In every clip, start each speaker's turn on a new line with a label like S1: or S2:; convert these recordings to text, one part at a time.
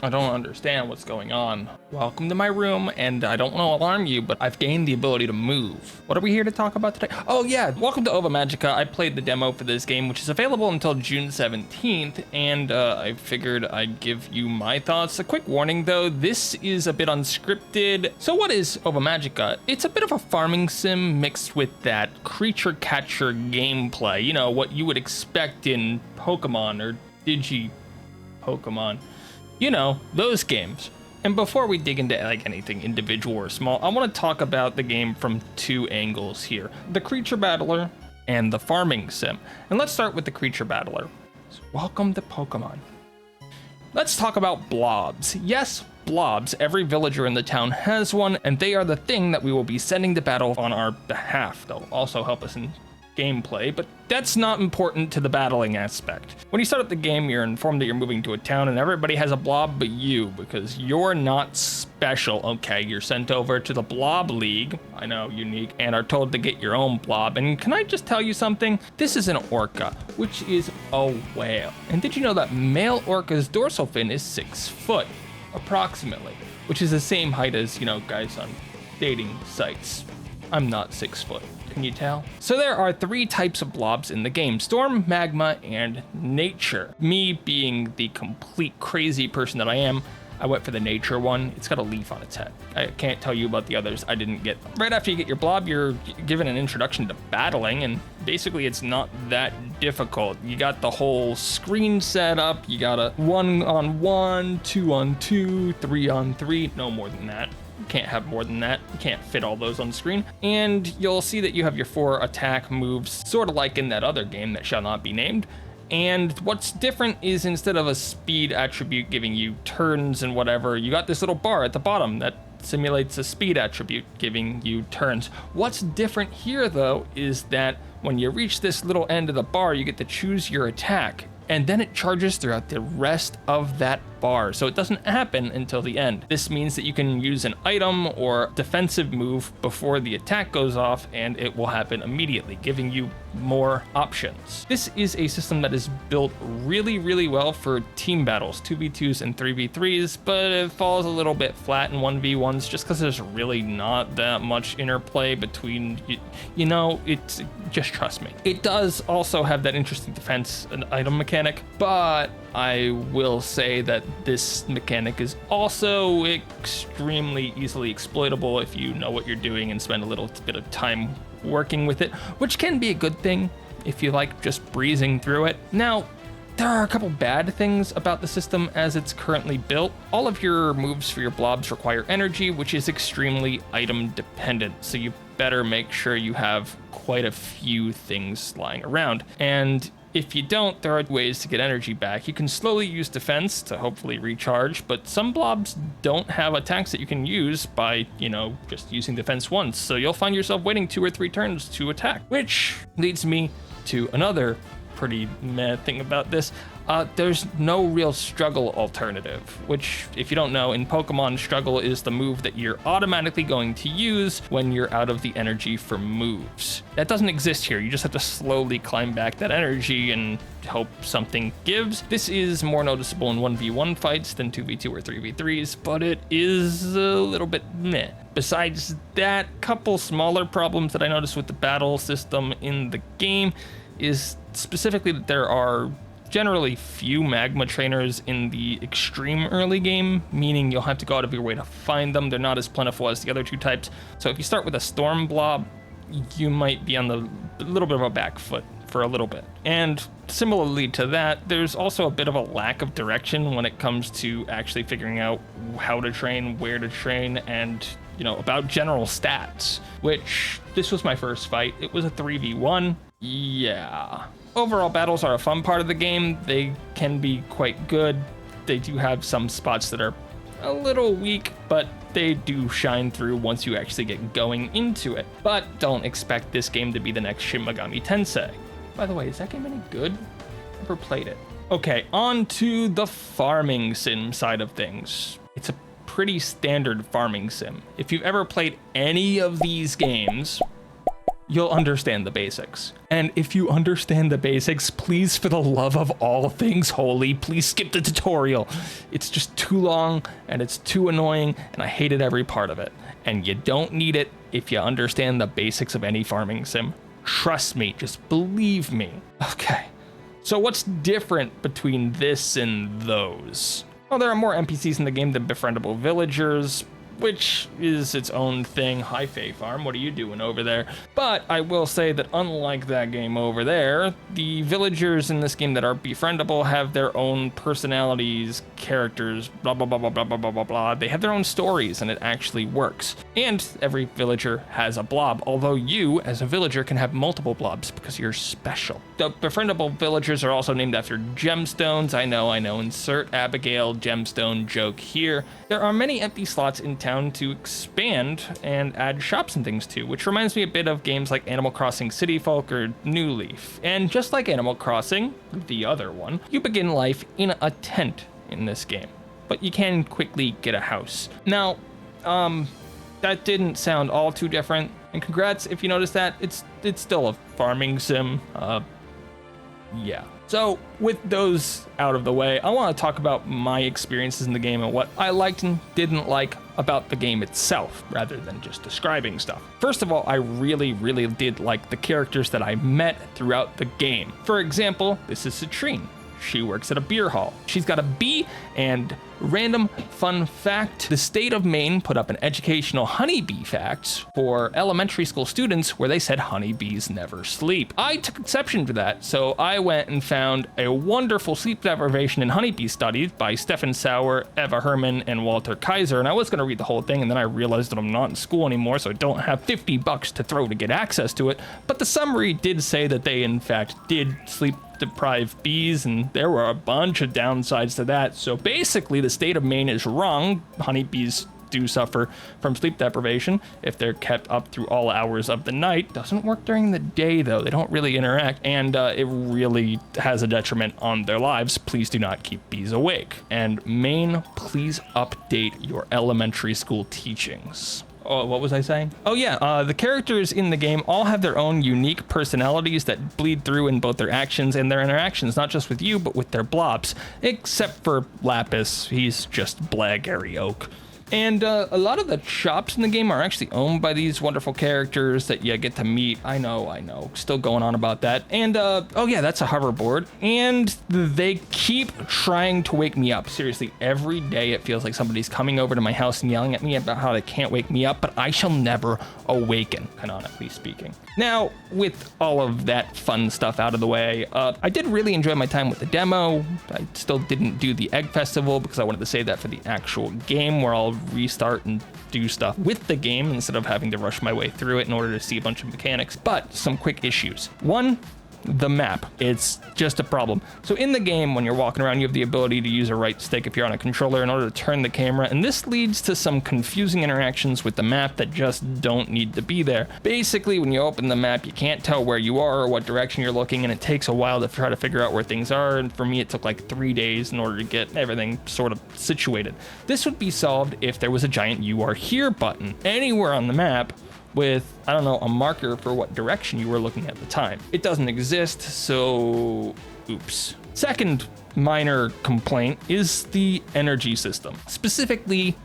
S1: I don't understand what's going on. Welcome to my room, and I don't want to alarm you, but I've gained the ability to move. What are we here to talk about today? Oh yeah, welcome to Ova Magica. I played the demo for this game, which is available until June 17th, and I figured I'd give you my thoughts. A quick warning though, this is a bit unscripted. So what is Ova Magica? It's a bit of a farming sim mixed with that creature catcher gameplay. You know, what you would expect in Pokemon or Pokemon. You know, those games. And before we dig into like anything individual or small, I want to talk about the game from two angles here. The creature battler and the farming sim. And let's start with the creature battler. Welcome to Pokemon. Let's talk about blobs. Yes, blobs. Every villager in the town has one, and they are the thing that we will be sending to battle on our behalf. They'll also help us in gameplay, but that's not important to the battling aspect. When you start up the game, you're informed that you're moving to a town and everybody has a blob but you, because you're not special. Okay, you're sent over to the Blob League, I know, unique, and are told to get your own blob. And can I just tell you something? This is an orca, which is a whale. And did you know that male orca's dorsal fin is 6 foot, approximately, which is the same height as, you know, guys on dating sites. I'm not 6 foot. Can you tell? So there are 3 types of blobs in the game: storm, magma, and nature. Me being the complete crazy person that I am, I went for the nature one. It's got a leaf on its head. I can't tell you about the others. I didn't get them. Right after you get your blob, you're given an introduction to battling, and basically it's not that difficult. You got the whole screen set up. You got a 1-on-1, 2-on-2, 3-on-3, no more than that. Can't have more than that. You can't fit all those on screen. And you'll see that you have your 4 attack moves, sort of like in that other game that shall not be named. And what's different is instead of a speed attribute giving you turns and whatever, you got this little bar at the bottom that simulates a speed attribute giving you turns. What's different here though is that when you reach this little end of the bar, you get to choose your attack, and then it charges throughout the rest of that bar, so it doesn't happen until the end. This means that you can use an item or defensive move before the attack goes off, and it will happen immediately, giving you more options. This is a system that is built really, really well for team battles, 2v2s and 3v3s, but it falls a little bit flat in 1v1s just because there's really not that much interplay between, you know, it's just trust me. It does also have that interesting defense and item mechanic, but I will say that this mechanic is also extremely easily exploitable if you know what you're doing and spend a little bit of time working with it, which can be a good thing if you like just breezing through it. Now, there are a couple bad things about the system as it's currently built. All of your moves for your blobs require energy, which is extremely item dependent, so you better make sure you have quite a few things lying around. And if you don't, there are ways to get energy back. You can slowly use defense to hopefully recharge, but some blobs don't have attacks that you can use by, you know, just using defense once. So you'll find yourself waiting 2 or 3 turns to attack, which leads me to another pretty meh thing about this. There's no real struggle alternative, which, if you don't know, in Pokemon, struggle is the move that you're automatically going to use when you're out of the energy for moves. That doesn't exist here. You just have to slowly climb back that energy and hope something gives. This is more noticeable in 1v1 fights than 2v2 or 3v3s, but it is a little bit meh. Besides that, couple smaller problems that I noticed with the battle system in the game is specifically that there are generally few magma trainers in the extreme early game, meaning you'll have to go out of your way to find them. They're not as plentiful as the other 2 types. So if you start with a storm blob, you might be on the little bit of a back foot for a little bit. And similarly to that, there's also a bit of a lack of direction when it comes to actually figuring out how to train, where to train, and, you know, about general stats, which this was my first fight. It was a 3v1. Yeah. Overall, battles are a fun part of the game. They can be quite good. They do have some spots that are a little weak, but they do shine through once you actually get going into it. But don't expect this game to be the next Shin Megami Tensei. By the way, is that game any good? Never played it. Okay, on to the farming sim side of things. It's a pretty standard farming sim. If you've ever played any of these games, you'll understand the basics. And if you understand the basics, please, for the love of all things holy, please skip the tutorial. It's just too long and it's too annoying and I hated every part of it. And you don't need it if you understand the basics of any farming sim. Trust me, just believe me. Okay, so what's different between this and those? Well, there are more NPCs in the game than befriendable villagers, which is its own thing. Hi, Fae Farm, what are you doing over there? But I will say that unlike that game over there, the villagers in this game that are befriendable have their own personalities, characters, blah, blah, blah, blah, blah, blah, blah, blah, blah. They have their own stories, and it actually works. And every villager has a blob, although you, as a villager, can have multiple blobs because you're special. The befriendable villagers are also named after gemstones. I know, insert Abigail gemstone joke here. There are many empty slots in town to expand and add shops and things to, which reminds me a bit of games like Animal Crossing City Folk or New Leaf. And just like Animal Crossing, the other one, you begin life in a tent in this game, but you can quickly get a house. Now, that didn't sound all too different, and congrats if you noticed that. It's still a farming sim. Yeah. So with those out of the way, I want to talk about my experiences in the game and what I liked and didn't like about the game itself, rather than just describing stuff. First of all, I really, really did like the characters that I met throughout the game. For example, this is Citrine. She works at a beer hall. She's got a bee, and random fun fact, the state of Maine put up an educational honeybee facts for elementary school students where they said honeybees never sleep. I took exception to that, so I went and found a wonderful sleep deprivation in honeybee study by Stefan Sauer, Eva Herman, and Walter Kaiser, and I was going to read the whole thing, and then I realized that I'm not in school anymore, so I don't have $50 to throw to get access to it, but the summary did say that they in fact did sleep deprive bees, and there were a bunch of downsides to that. So basically the state of Maine is wrong. Honeybees do suffer from sleep deprivation if they're kept up through all hours of the night. Doesn't work during the day though. They don't really interact, and it really has a detriment on their lives. Please do not keep bees awake. And Maine, please update your elementary school teachings. Oh, what was I saying? Oh yeah, the characters in the game all have their own unique personalities that bleed through in both their actions and their interactions, not just with you, but with their blobs. Except for Lapis, he's just Blagary Oak. And a lot of the shops in the game are actually owned by these wonderful characters that you get to meet. I know, still going on about that. And oh yeah, that's a hoverboard. And they keep trying to wake me up. Seriously, every day it feels like somebody's coming over to my house and yelling at me about how they can't wake me up, but I shall never awaken, canonically speaking. Now, with all of that fun stuff out of the way, I did really enjoy my time with the demo. I still didn't do the Egg Festival because I wanted to save that for the actual game, where I'll restart and do stuff with the game instead of having to rush my way through it in order to see a bunch of mechanics. But some quick issues. One, the map. It's just a problem. So in the game, when you're walking around, you have the ability to use a right stick if you're on a controller in order to turn the camera, and this leads to some confusing interactions with the map that just don't need to be there. Basically, when you open the map, you can't tell where you are or what direction you're looking, and it takes a while to try to figure out where things are, and for me, it took like 3 days in order to get everything sort of situated. This would be solved if there was a giant "You Are Here" button anywhere on the map with, I don't know, a marker for what direction you were looking at the time. It doesn't exist, so oops. Second minor complaint is the energy system, specifically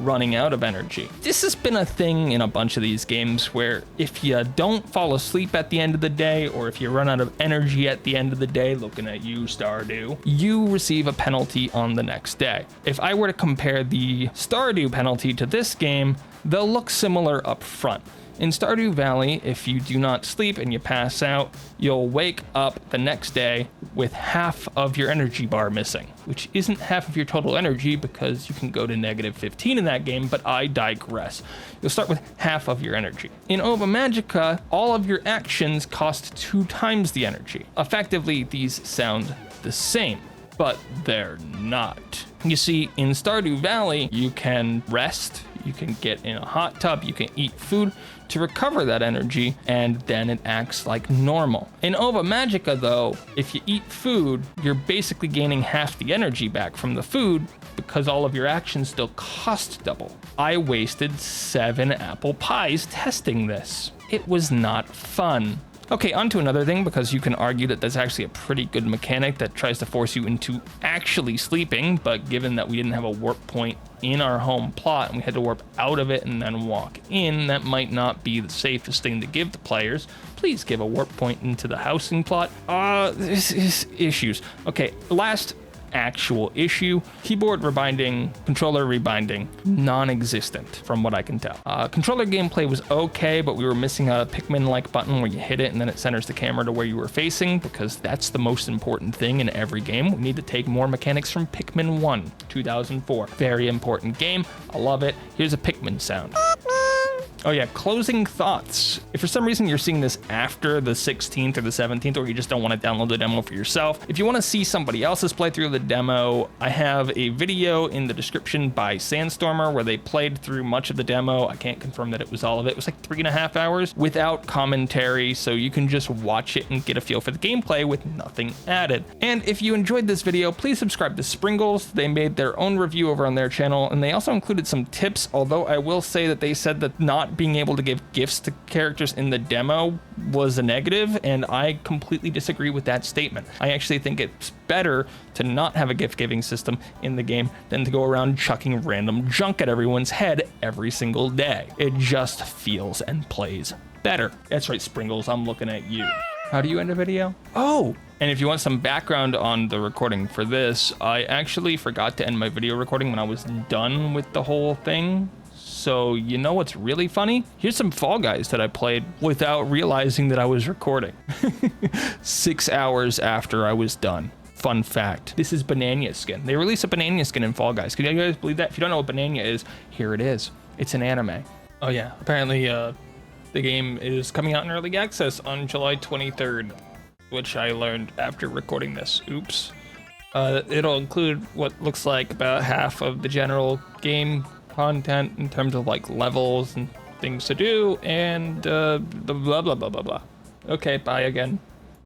S1: running out of energy. This has been a thing in a bunch of these games where if you don't fall asleep at the end of the day, or if you run out of energy at the end of the day, looking at you, Stardew, you receive a penalty on the next day. If I were to compare the Stardew penalty to this game, they'll look similar up front. In Stardew Valley, if you do not sleep and you pass out, you'll wake up the next day with half of your energy bar missing, which isn't half of your total energy because you can go to -15 in that game, but I digress. You'll start with half of your energy. In Ova Magica, all of your actions cost 2 times the energy. Effectively, these sound the same, but they're not. You see, in Stardew Valley, you can rest, you can get in a hot tub, you can eat food to recover that energy, and then it acts like normal. In Ova Magica though, if you eat food, you're basically gaining half the energy back from the food because all of your actions still cost double. I wasted 7 apple pies testing this. It was not fun. Okay, on to another thing, because you can argue that that's actually a pretty good mechanic that tries to force you into actually sleeping, but given that we didn't have a warp point in our home plot and we had to warp out of it and then walk in, that might not be the safest thing to give the players. Please give a warp point into the housing plot. This is issues. Okay, last actual issue: keyboard rebinding, controller rebinding, non-existent from what I can tell. Controller gameplay was okay, but we were missing a Pikmin-like button where you hit it and then it centers the camera to where you were facing, because that's the most important thing in every game. We need to take more mechanics from Pikmin 1, 2004. Very important game. I love it. Here's a Pikmin sound. Oh yeah, closing thoughts. If for some reason you're seeing this after the 16th or the 17th, or you just don't want to download the demo for yourself, if you want to see somebody else's playthrough of the demo, I have a video in the description by Sandstormer where they played through much of the demo. I can't confirm that it was all of it. It was like 3.5 hours without commentary, so you can just watch it and get a feel for the gameplay with nothing added. And if you enjoyed this video, please subscribe to Springles. They made their own review over on their channel, and they also included some tips, although I will say that they said that not being able to give gifts to characters in the demo was a negative, and I completely disagree with that statement. I actually think it's better to not have a gift giving system in the game than to go around chucking random junk at everyone's head every single day. It just feels and plays better. That's right, Springles, I'm looking at you. How do you end a video? Oh, and if you want some background on the recording for this, I actually forgot to end my video recording when I was done with the whole thing. So you know what's really funny? Here's some Fall Guys that I played without realizing that I was recording. 6 hours after I was done. Fun fact, this is Banana Skin. They released a Banana Skin in Fall Guys. Can you guys believe that? If you don't know what Banana is, here it is. It's an anime. Oh yeah, apparently the game is coming out in early access on July 23rd, which I learned after recording this. Oops. It'll include what looks like about half of the general game content in terms of like levels and things to do, and the blah blah blah blah blah. Okay, bye again.